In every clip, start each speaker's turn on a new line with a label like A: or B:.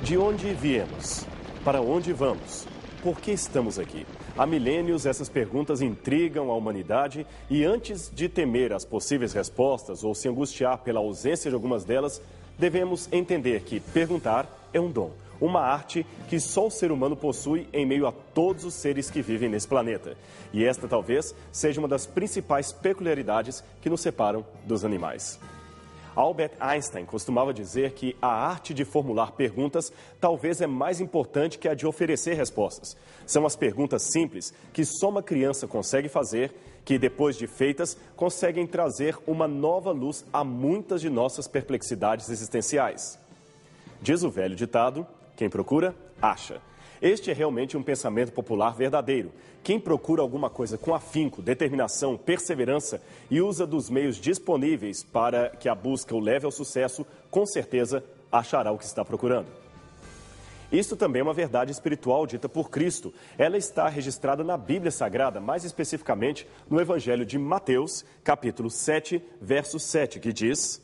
A: De onde viemos? Para onde vamos? Por que estamos aqui? Há milênios, essas perguntas intrigam a humanidade e antes de temer as possíveis respostas ou se angustiar pela ausência de algumas delas, devemos entender que perguntar é um dom, uma arte que só o ser humano possui em meio a todos os seres que vivem nesse planeta. E esta talvez seja uma das principais peculiaridades que nos separam dos animais. Albert Einstein costumava dizer que a arte de formular perguntas talvez é mais importante que a de oferecer respostas. São as perguntas simples que só uma criança consegue fazer, que depois de feitas, conseguem trazer uma nova luz a muitas de nossas perplexidades existenciais. Diz o velho ditado, quem procura, acha. Este é realmente um pensamento popular verdadeiro. Quem procura alguma coisa com afinco, determinação, perseverança e usa dos meios disponíveis para que a busca o leve ao sucesso, com certeza achará o que está procurando. Isto também é uma verdade espiritual dita por Cristo. Ela está registrada na Bíblia Sagrada, mais especificamente no Evangelho de Mateus, capítulo 7, verso 7, que diz: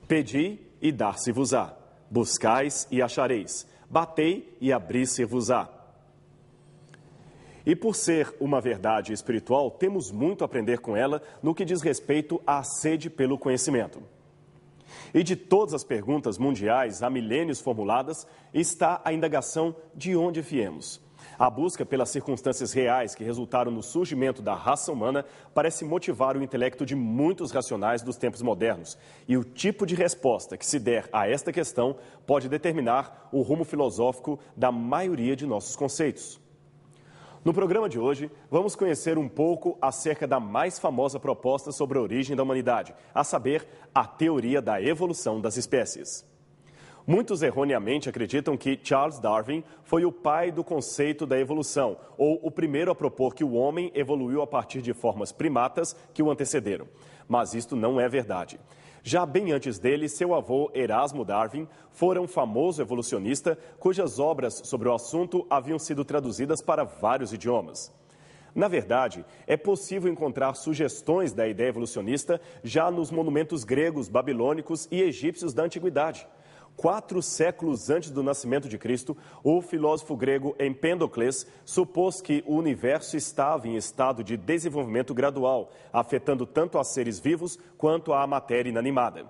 A: Pedi e dar-se-vos-á, buscais e achareis, batei e abri-se-vos-á. E por ser uma verdade espiritual, temos muito a aprender com ela no que diz respeito à sede pelo conhecimento. E de todas as perguntas mundiais há milênios formuladas, está a indagação de onde viemos. A busca pelas circunstâncias reais que resultaram no surgimento da raça humana parece motivar o intelecto de muitos racionais dos tempos modernos. E o tipo de resposta que se der a esta questão pode determinar o rumo filosófico da maioria de nossos conceitos. No programa de hoje, vamos conhecer um pouco acerca da mais famosa proposta sobre a origem da humanidade, a saber, a teoria da evolução das espécies. Muitos erroneamente acreditam que Charles Darwin foi o pai do conceito da evolução, ou o primeiro a propor que o homem evoluiu a partir de formas primatas que o antecederam. Mas isto não é verdade. Já bem antes dele, seu avô Erasmo Darwin fora um famoso evolucionista cujas obras sobre o assunto haviam sido traduzidas para vários idiomas. Na verdade, é possível encontrar sugestões da ideia evolucionista já nos monumentos gregos, babilônicos e egípcios da antiguidade. 4 séculos antes do nascimento de Cristo, o filósofo grego Empédocles supôs que o universo estava em estado de desenvolvimento gradual, afetando tanto a seres vivos quanto a matéria inanimada.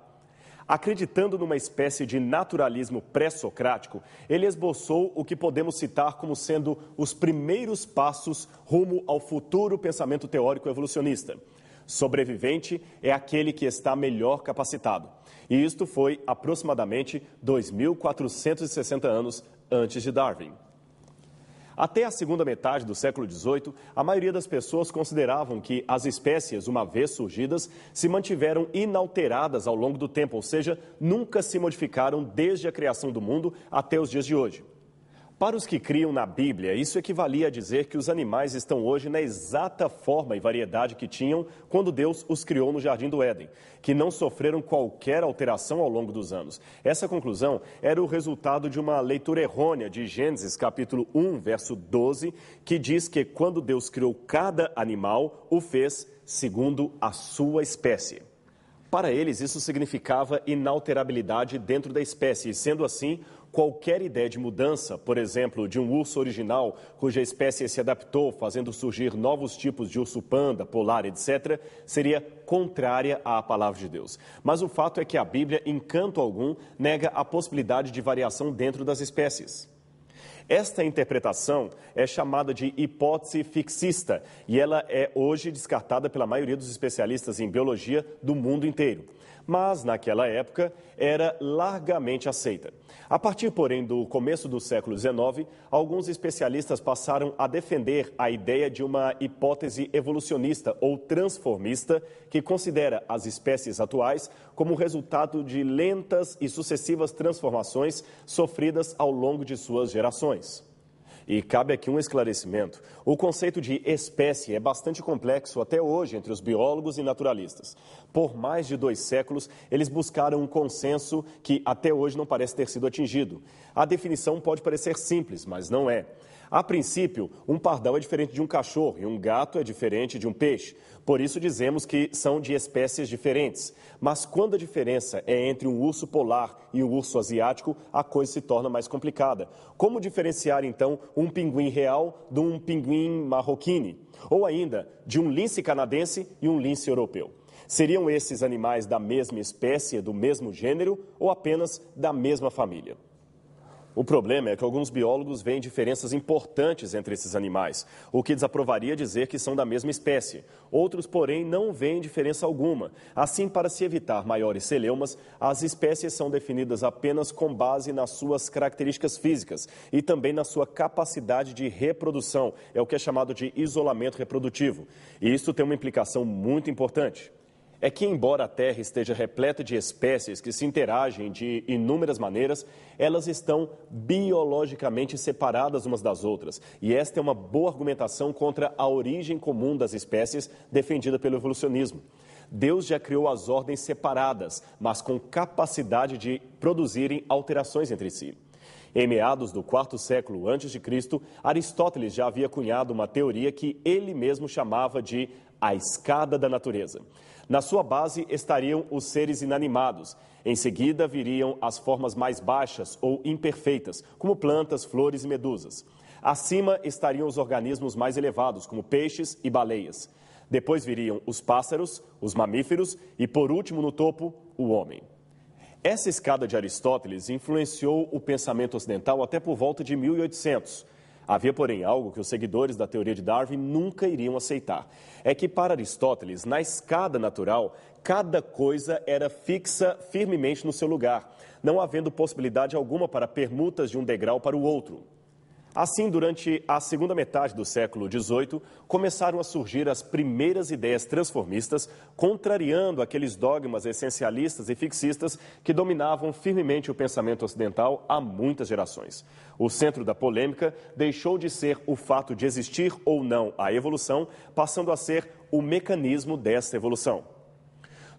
A: Acreditando numa espécie de naturalismo pré-socrático, ele esboçou o que podemos citar como sendo os primeiros passos rumo ao futuro pensamento teórico evolucionista. Sobrevivente é aquele que está melhor capacitado. E isto foi aproximadamente 2.460 anos antes de Darwin. Até a segunda metade do século XVIII, a maioria das pessoas consideravam que as espécies, uma vez surgidas, se mantiveram inalteradas ao longo do tempo, ou seja, nunca se modificaram desde a criação do mundo até os dias de hoje. Para os que criam na Bíblia, isso equivalia a dizer que os animais estão hoje na exata forma e variedade que tinham quando Deus os criou no Jardim do Éden, que não sofreram qualquer alteração ao longo dos anos. Essa conclusão era o resultado de uma leitura errônea de Gênesis, capítulo 1, verso 12, que diz que quando Deus criou cada animal, o fez segundo a sua espécie. Para eles, isso significava inalterabilidade dentro da espécie, e sendo assim, qualquer ideia de mudança, por exemplo, de um urso original, cuja espécie se adaptou, fazendo surgir novos tipos de urso panda, polar, etc., seria contrária à palavra de Deus. Mas o fato é que a Bíblia, em canto algum, nega a possibilidade de variação dentro das espécies. Esta interpretação é chamada de hipótese fixista e ela é hoje descartada pela maioria dos especialistas em biologia do mundo inteiro. Mas, naquela época, era largamente aceita. A partir, porém, do começo do século XIX, alguns especialistas passaram a defender a ideia de uma hipótese evolucionista ou transformista que considera as espécies atuais como resultado de lentas e sucessivas transformações sofridas ao longo de suas gerações. E cabe aqui um esclarecimento. O conceito de espécie é bastante complexo até hoje entre os biólogos e naturalistas. Por mais de 2 séculos, eles buscaram um consenso que até hoje não parece ter sido atingido. A definição pode parecer simples, mas não é. A princípio, um pardal é diferente de um cachorro e um gato é diferente de um peixe. Por isso dizemos que são de espécies diferentes. Mas quando a diferença é entre um urso polar e um urso asiático, a coisa se torna mais complicada. Como diferenciar, então, um pinguim real de um pinguim marroquino? Ou ainda, de um lince canadense e um lince europeu? Seriam esses animais da mesma espécie, do mesmo gênero ou apenas da mesma família? O problema é que alguns biólogos veem diferenças importantes entre esses animais, o que desaprovaria dizer que são da mesma espécie. Outros, porém, não veem diferença alguma. Assim, para se evitar maiores celeumas, as espécies são definidas apenas com base nas suas características físicas e também na sua capacidade de reprodução, é o que é chamado de isolamento reprodutivo. E isso tem uma implicação muito importante. É que, embora a Terra esteja repleta de espécies que se interagem de inúmeras maneiras, elas estão biologicamente separadas umas das outras. E esta é uma boa argumentação contra a origem comum das espécies defendida pelo evolucionismo. Deus já criou as ordens separadas, mas com capacidade de produzirem alterações entre si. Em meados do quarto século a.C., Aristóteles já havia cunhado uma teoria que ele mesmo chamava de a escada da natureza. Na sua base estariam os seres inanimados. Em seguida viriam as formas mais baixas ou imperfeitas, como plantas, flores e medusas. Acima estariam os organismos mais elevados, como peixes e baleias. Depois viriam os pássaros, os mamíferos e, por último, no topo, o homem. Essa escada de Aristóteles influenciou o pensamento ocidental até por volta de 1800. Havia, porém, algo que os seguidores da teoria de Darwin nunca iriam aceitar. É que, para Aristóteles, na escada natural, cada coisa era fixa firmemente no seu lugar, não havendo possibilidade alguma para permutas de um degrau para o outro. Assim, durante a segunda metade do século XVIII, começaram a surgir as primeiras ideias transformistas, contrariando aqueles dogmas essencialistas e fixistas que dominavam firmemente o pensamento ocidental há muitas gerações. O centro da polêmica deixou de ser o fato de existir ou não a evolução, passando a ser o mecanismo dessa evolução.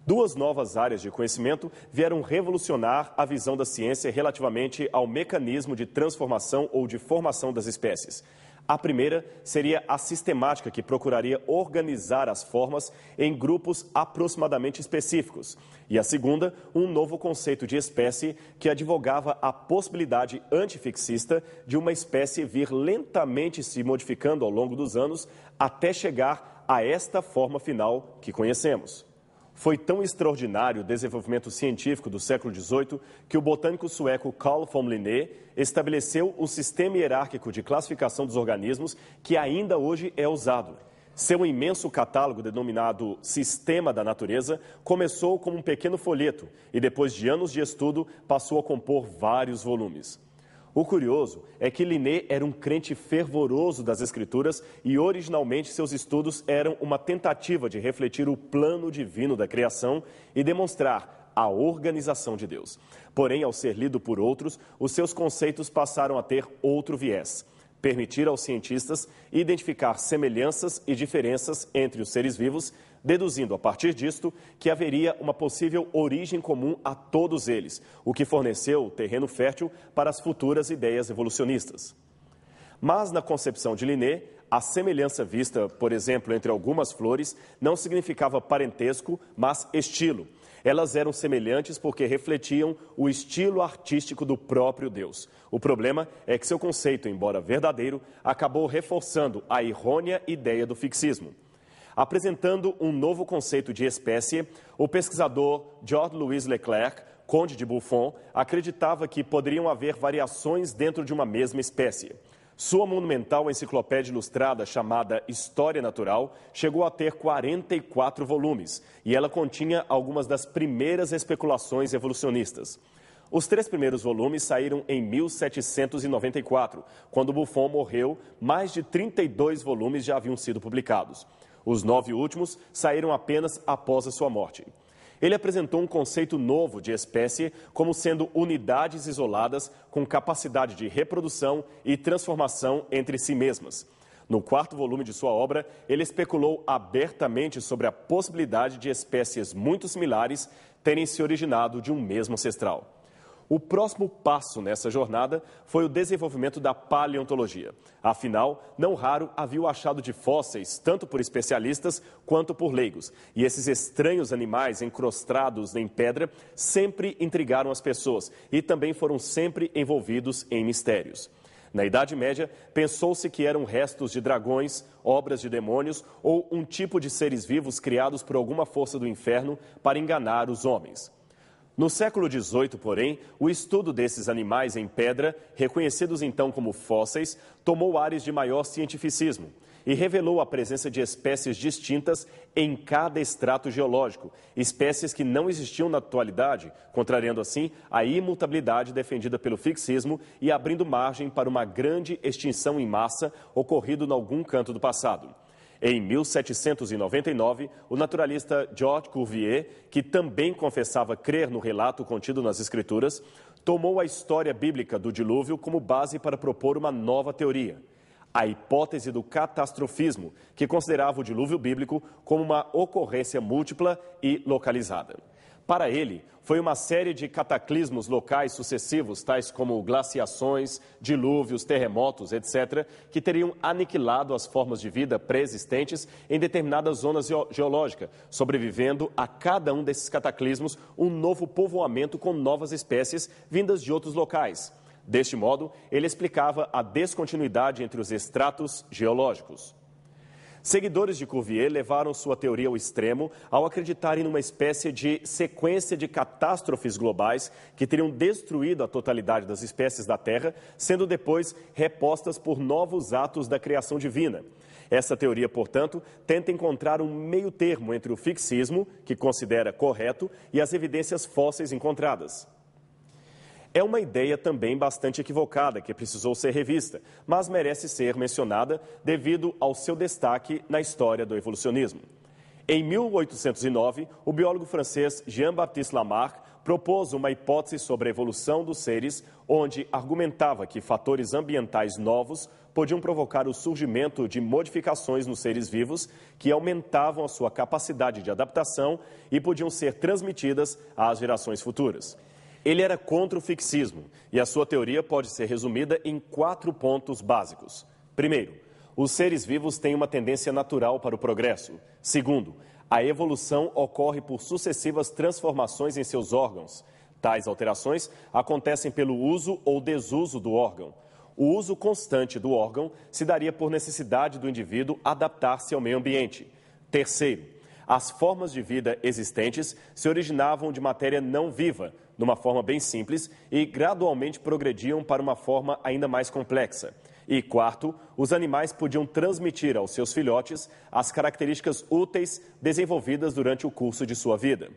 A: Duas novas áreas de conhecimento vieram revolucionar a visão da ciência relativamente ao mecanismo de transformação ou de formação das espécies. A primeira seria a sistemática, que procuraria organizar as formas em grupos aproximadamente específicos. E a segunda, um novo conceito de espécie que advogava a possibilidade antifixista de uma espécie vir lentamente se modificando ao longo dos anos até chegar a esta forma final que conhecemos. Foi tão extraordinário o desenvolvimento científico do século XVIII que o botânico sueco Carl von Linné estabeleceu um sistema hierárquico de classificação dos organismos que ainda hoje é usado. Seu imenso catálogo, denominado Sistema da Natureza, começou como um pequeno folheto e, depois de anos de estudo, passou a compor vários volumes. O curioso é que Linné era um crente fervoroso das Escrituras e, originalmente, seus estudos eram uma tentativa de refletir o plano divino da criação e demonstrar a organização de Deus. Porém, ao ser lido por outros, os seus conceitos passaram a ter outro viés: permitir aos cientistas identificar semelhanças e diferenças entre os seres vivos, deduzindo a partir disto que haveria uma possível origem comum a todos eles, o que forneceu terreno fértil para as futuras ideias evolucionistas. Mas, na concepção de Linné, a semelhança vista, por exemplo, entre algumas flores, não significava parentesco, mas estilo. Elas eram semelhantes porque refletiam o estilo artístico do próprio Deus. O problema é que seu conceito, embora verdadeiro, acabou reforçando a errônea ideia do fixismo. Apresentando um novo conceito de espécie, o pesquisador Georges Louis Leclerc, conde de Buffon, acreditava que poderiam haver variações dentro de uma mesma espécie. Sua monumental enciclopédia ilustrada, chamada História Natural, chegou a ter 44 volumes, e ela continha algumas das primeiras especulações evolucionistas. Os 3 primeiros volumes saíram em 1794. Quando Buffon morreu, mais de 32 volumes já haviam sido publicados. Os 9 últimos saíram apenas após a sua morte. Ele apresentou um conceito novo de espécie como sendo unidades isoladas com capacidade de reprodução e transformação entre si mesmas. No 4º volume de sua obra, ele especulou abertamente sobre a possibilidade de espécies muito similares terem se originado de um mesmo ancestral. O próximo passo nessa jornada foi o desenvolvimento da paleontologia. Afinal, não raro havia o achado de fósseis, tanto por especialistas quanto por leigos. E esses estranhos animais encrostados em pedra sempre intrigaram as pessoas e também foram sempre envolvidos em mistérios. Na Idade Média, pensou-se que eram restos de dragões, obras de demônios ou um tipo de seres vivos criados por alguma força do inferno para enganar os homens. No século XVIII, porém, o estudo desses animais em pedra, reconhecidos então como fósseis, tomou ares de maior cientificismo e revelou a presença de espécies distintas em cada extrato geológico, espécies que não existiam na atualidade, contrariando assim a imutabilidade defendida pelo fixismo e abrindo margem para uma grande extinção em massa ocorrido em algum canto do passado. Em 1799, o naturalista Georges Cuvier, que também confessava crer no relato contido nas Escrituras, tomou a história bíblica do dilúvio como base para propor uma nova teoria, a hipótese do catastrofismo, que considerava o dilúvio bíblico como uma ocorrência múltipla e localizada. Para ele, foi uma série de cataclismos locais sucessivos, tais como glaciações, dilúvios, terremotos, etc., que teriam aniquilado as formas de vida pré-existentes em determinadas zonas geológicas, sobrevivendo a cada um desses cataclismos um novo povoamento com novas espécies vindas de outros locais. Deste modo, ele explicava a descontinuidade entre os estratos geológicos. Seguidores de Cuvier levaram sua teoria ao extremo ao acreditarem numa espécie de sequência de catástrofes globais que teriam destruído a totalidade das espécies da Terra, sendo depois repostas por novos atos da criação divina. Essa teoria, portanto, tenta encontrar um meio termo entre o fixismo, que considera correto, e as evidências fósseis encontradas. É uma ideia também bastante equivocada, que precisou ser revista, mas merece ser mencionada devido ao seu destaque na história do evolucionismo. Em 1809, o biólogo francês Jean-Baptiste Lamarck propôs uma hipótese sobre a evolução dos seres, onde argumentava que fatores ambientais novos podiam provocar o surgimento de modificações nos seres vivos que aumentavam a sua capacidade de adaptação e podiam ser transmitidas às gerações futuras. Ele era contra o fixismo e a sua teoria pode ser resumida em 4 pontos básicos. Primeiro, os seres vivos têm uma tendência natural para o progresso. Segundo, a evolução ocorre por sucessivas transformações em seus órgãos. Tais alterações acontecem pelo uso ou desuso do órgão. O uso constante do órgão se daria por necessidade do indivíduo adaptar-se ao meio ambiente. Terceiro, as formas de vida existentes se originavam de matéria não viva, numa forma bem simples, e gradualmente progrediam para uma forma ainda mais complexa. E quarto, os animais podiam transmitir aos seus filhotes as características úteis desenvolvidas durante o curso de sua vida.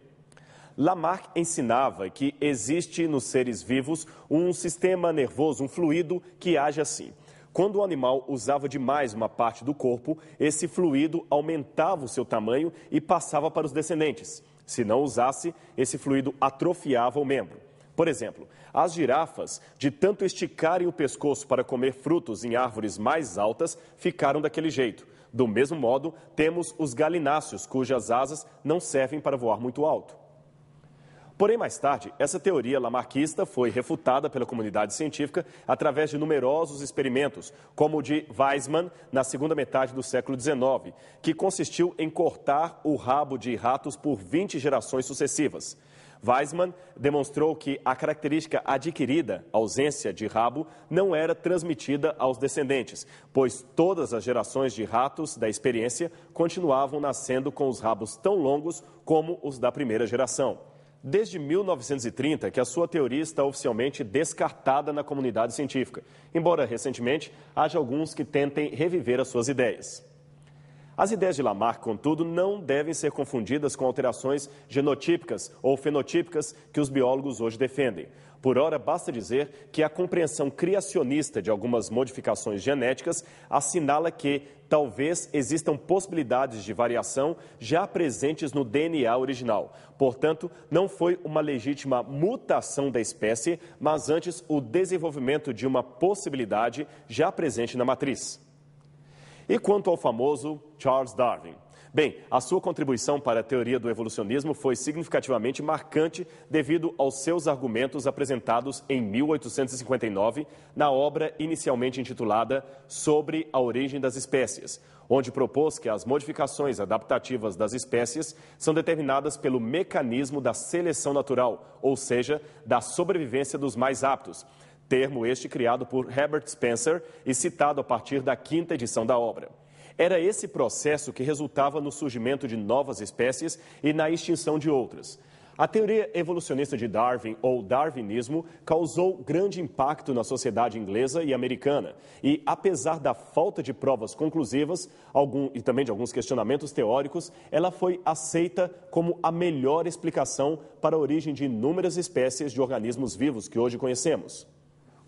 A: Lamarck ensinava que existe nos seres vivos um sistema nervoso, um fluido que age assim. Quando o animal usava demais uma parte do corpo, esse fluido aumentava o seu tamanho e passava para os descendentes. Se não usasse, esse fluido atrofiava o membro. Por exemplo, as girafas, de tanto esticarem o pescoço para comer frutos em árvores mais altas, ficaram daquele jeito. Do mesmo modo, temos os galináceos, cujas asas não servem para voar muito alto. Porém, mais tarde, essa teoria lamarquista foi refutada pela comunidade científica através de numerosos experimentos, como o de Weizmann, na segunda metade do século XIX, que consistiu em cortar o rabo de ratos por 20 gerações sucessivas. Weizmann demonstrou que a característica adquirida, ausência de rabo, não era transmitida aos descendentes, pois todas as gerações de ratos da experiência continuavam nascendo com os rabos tão longos como os da primeira geração. Desde 1930 que a sua teoria está oficialmente descartada na comunidade científica, embora recentemente haja alguns que tentem reviver as suas ideias. As ideias de Lamarck, contudo, não devem ser confundidas com alterações genotípicas ou fenotípicas que os biólogos hoje defendem. Por ora, basta dizer que a compreensão criacionista de algumas modificações genéticas assinala que talvez existam possibilidades de variação já presentes no DNA original. Portanto, não foi uma legítima mutação da espécie, mas antes o desenvolvimento de uma possibilidade já presente na matriz. E quanto ao famoso Charles Darwin? Bem, a sua contribuição para a teoria do evolucionismo foi significativamente marcante devido aos seus argumentos apresentados em 1859 na obra inicialmente intitulada Sobre a Origem das Espécies, onde propôs que as modificações adaptativas das espécies são determinadas pelo mecanismo da seleção natural, ou seja, da sobrevivência dos mais aptos, termo este criado por Herbert Spencer e citado a partir da 5ª edição da obra. Era esse processo que resultava no surgimento de novas espécies e na extinção de outras. A teoria evolucionista de Darwin, ou darwinismo, causou grande impacto na sociedade inglesa e americana. E, apesar da falta de provas conclusivas e também de alguns questionamentos teóricos, ela foi aceita como a melhor explicação para a origem de inúmeras espécies de organismos vivos que hoje conhecemos.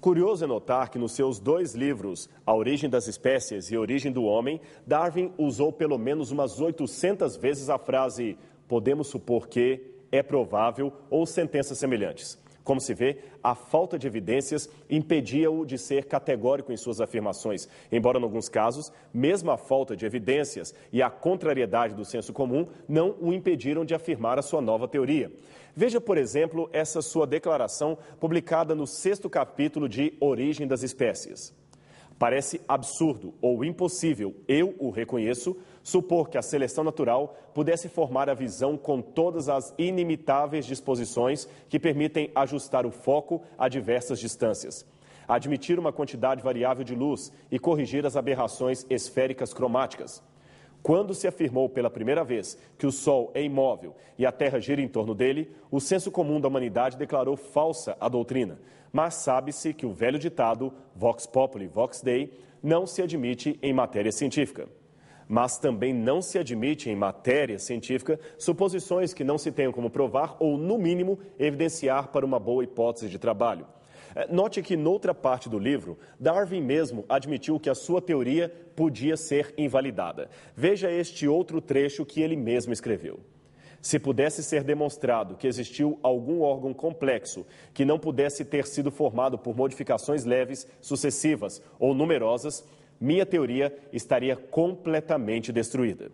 A: Curioso é notar que nos seus 2 livros, A Origem das Espécies e A Origem do Homem, Darwin usou pelo menos umas 800 vezes a frase "podemos supor que", "é provável" ou sentenças semelhantes. Como se vê, a falta de evidências impedia-o de ser categórico em suas afirmações, embora, em alguns casos, mesmo a falta de evidências e a contrariedade do senso comum não o impediram de afirmar a sua nova teoria. Veja, por exemplo, essa sua declaração publicada no 6º capítulo de Origem das Espécies. Parece absurdo ou impossível, eu o reconheço, supor que a seleção natural pudesse formar a visão com todas as inimitáveis disposições que permitem ajustar o foco a diversas distâncias, admitir uma quantidade variável de luz e corrigir as aberrações esféricas cromáticas. Quando se afirmou pela primeira vez que o Sol é imóvel e a Terra gira em torno dele, o senso comum da humanidade declarou falsa a doutrina. Mas sabe-se que o velho ditado, vox populi, vox dei, não se admite em matéria científica. Mas também não se admite em matéria científica suposições que não se tenham como provar ou, no mínimo, evidenciar para uma boa hipótese de trabalho. Note que, noutra parte do livro, Darwin mesmo admitiu que a sua teoria podia ser invalidada. Veja este outro trecho que ele mesmo escreveu. Se pudesse ser demonstrado que existiu algum órgão complexo que não pudesse ter sido formado por modificações leves, sucessivas ou numerosas, minha teoria estaria completamente destruída.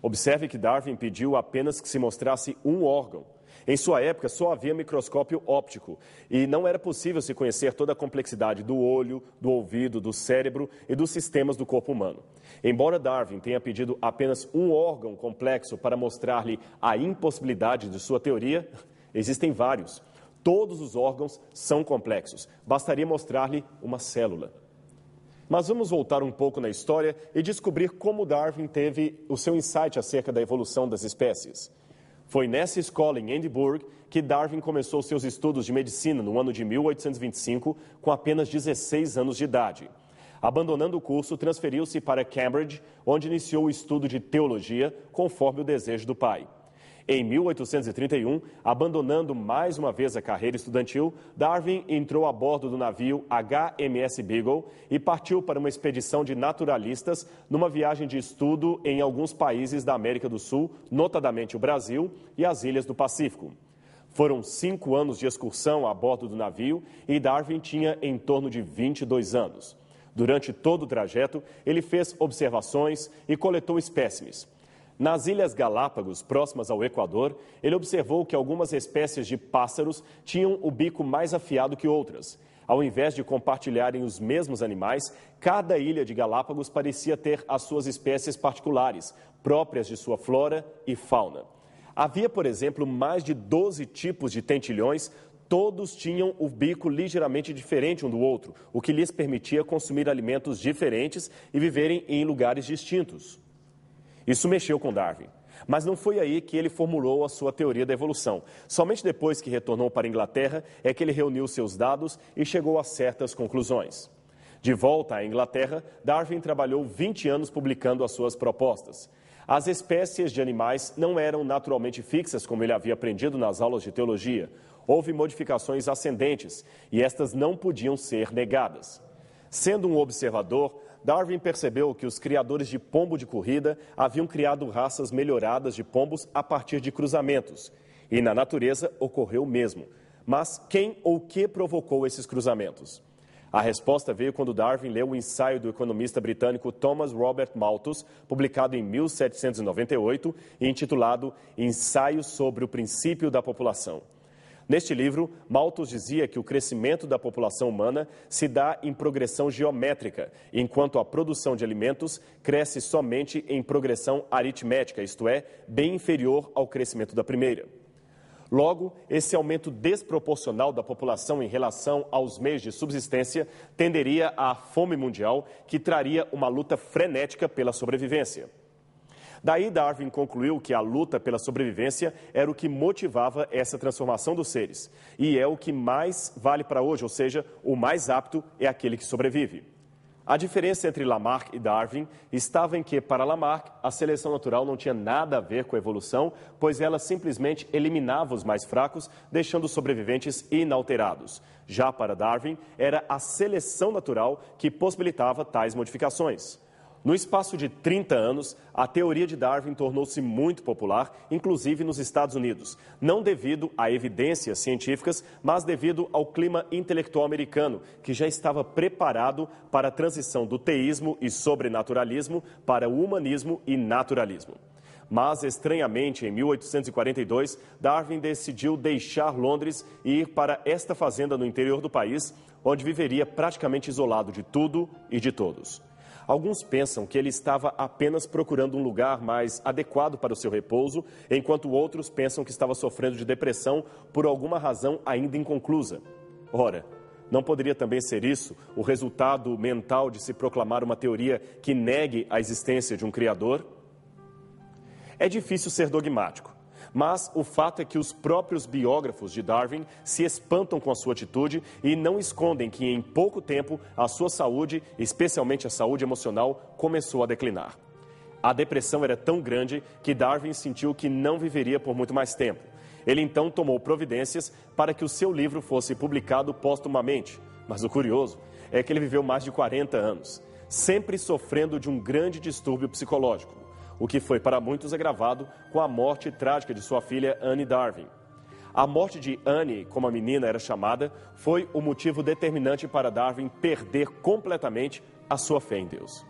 A: Observe que Darwin pediu apenas que se mostrasse um órgão. Em sua época, só havia microscópio óptico e não era possível se conhecer toda a complexidade do olho, do ouvido, do cérebro e dos sistemas do corpo humano. Embora Darwin tenha pedido apenas um órgão complexo para mostrar-lhe a impossibilidade de sua teoria, existem vários. Todos os órgãos são complexos. Bastaria mostrar-lhe uma célula. Mas vamos voltar um pouco na história e descobrir como Darwin teve o seu insight acerca da evolução das espécies. Foi nessa escola em Edimburgo que Darwin começou seus estudos de medicina no ano de 1825, com apenas 16 anos de idade. Abandonando o curso, transferiu-se para Cambridge, onde iniciou o estudo de teologia, conforme o desejo do pai. Em 1831, abandonando mais uma vez a carreira estudantil, Darwin entrou a bordo do navio HMS Beagle e partiu para uma expedição de naturalistas numa viagem de estudo em alguns países da América do Sul, notadamente o Brasil e as ilhas do Pacífico. Foram 5 anos de excursão a bordo do navio e Darwin tinha em torno de 22 anos. Durante todo o trajeto, ele fez observações e coletou espécimes. Nas Ilhas Galápagos, próximas ao Equador, ele observou que algumas espécies de pássaros tinham o bico mais afiado que outras. Ao invés de compartilharem os mesmos animais, cada ilha de Galápagos parecia ter as suas espécies particulares, próprias de sua flora e fauna. Havia, por exemplo, mais de 12 tipos de tentilhões. Todos tinham o bico ligeiramente diferente um do outro, o que lhes permitia consumir alimentos diferentes e viverem em lugares distintos. Isso mexeu com Darwin, mas não foi aí que ele formulou a sua teoria da evolução. Somente depois que retornou para a Inglaterra é que ele reuniu seus dados e chegou a certas conclusões. De volta à Inglaterra, Darwin trabalhou 20 anos publicando as suas propostas. As espécies de animais não eram naturalmente fixas, como ele havia aprendido nas aulas de teologia. Houve modificações ascendentes e estas não podiam ser negadas. Sendo um observador, Darwin percebeu que os criadores de pombo de corrida haviam criado raças melhoradas de pombos a partir de cruzamentos. E na natureza ocorreu o mesmo. Mas quem ou que provocou esses cruzamentos? A resposta veio quando Darwin leu o ensaio do economista britânico Thomas Robert Malthus, publicado em 1798 e intitulado Ensaio sobre o Princípio da População. Neste livro, Malthus dizia que o crescimento da população humana se dá em progressão geométrica, enquanto a produção de alimentos cresce somente em progressão aritmética, isto é, bem inferior ao crescimento da primeira. Logo, esse aumento desproporcional da população em relação aos meios de subsistência tenderia à fome mundial, que traria uma luta frenética pela sobrevivência. Daí, Darwin concluiu que a luta pela sobrevivência era o que motivava essa transformação dos seres, e é o que mais vale para hoje, ou seja, o mais apto é aquele que sobrevive. A diferença entre Lamarck e Darwin estava em que, para Lamarck, a seleção natural não tinha nada a ver com a evolução, pois ela simplesmente eliminava os mais fracos, deixando os sobreviventes inalterados. Já para Darwin, era a seleção natural que possibilitava tais modificações. No espaço de 30 anos, a teoria de Darwin tornou-se muito popular, inclusive nos Estados Unidos, não devido a evidências científicas, mas devido ao clima intelectual americano, que já estava preparado para a transição do teísmo e sobrenaturalismo para o humanismo e naturalismo. Mas, estranhamente, em 1842, Darwin decidiu deixar Londres e ir para esta fazenda no interior do país, onde viveria praticamente isolado de tudo e de todos. Alguns pensam que ele estava apenas procurando um lugar mais adequado para o seu repouso, enquanto outros pensam que estava sofrendo de depressão por alguma razão ainda inconclusa. Ora, não poderia também ser isso o resultado mental de se proclamar uma teoria que negue a existência de um Criador? É difícil ser dogmático. Mas o fato é que os próprios biógrafos de Darwin se espantam com a sua atitude e não escondem que em pouco tempo a sua saúde, especialmente a saúde emocional, começou a declinar. A depressão era tão grande que Darwin sentiu que não viveria por muito mais tempo. Ele então tomou providências para que o seu livro fosse publicado póstumamente. Mas o curioso é que ele viveu mais de 40 anos, sempre sofrendo de um grande distúrbio psicológico, o que foi para muitos agravado com a morte trágica de sua filha Anne Darwin. A morte de Anne, como a menina era chamada, foi o motivo determinante para Darwin perder completamente a sua fé em Deus.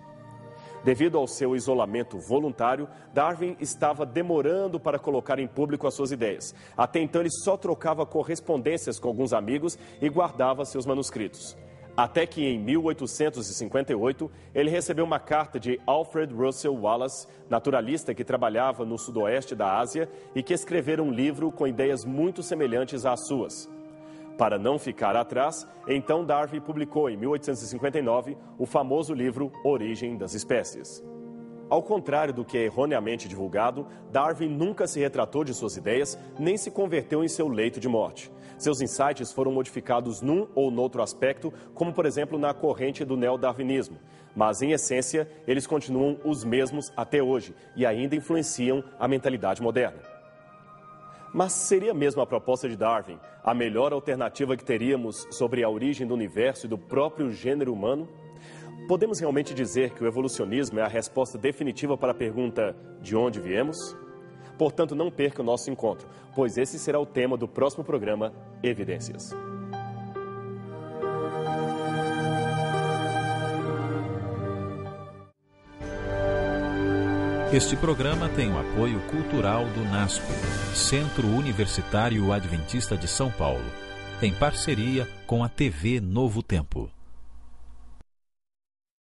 A: Devido ao seu isolamento voluntário, Darwin estava demorando para colocar em público as suas ideias. Até então ele só trocava correspondências com alguns amigos e guardava seus manuscritos. Até que em 1858, ele recebeu uma carta de Alfred Russel Wallace, naturalista que trabalhava no sudoeste da Ásia e que escrevera um livro com ideias muito semelhantes às suas. Para não ficar atrás, então Darwin publicou em 1859 o famoso livro Origem das Espécies. Ao contrário do que é erroneamente divulgado, Darwin nunca se retratou de suas ideias, nem se converteu em seu leito de morte. Seus insights foram modificados num ou noutro aspecto, como por exemplo na corrente do neodarwinismo. Mas, em essência, eles continuam os mesmos até hoje e ainda influenciam a mentalidade moderna. Mas seria mesmo a proposta de Darwin a melhor alternativa que teríamos sobre a origem do universo e do próprio gênero humano? Podemos realmente dizer que o evolucionismo é a resposta definitiva para a pergunta de onde viemos? Portanto, não perca o nosso encontro, pois esse será o tema do próximo programa Evidências.
B: Este programa tem o apoio cultural do NASP, Centro Universitário Adventista de São Paulo, em parceria com a TV Novo Tempo.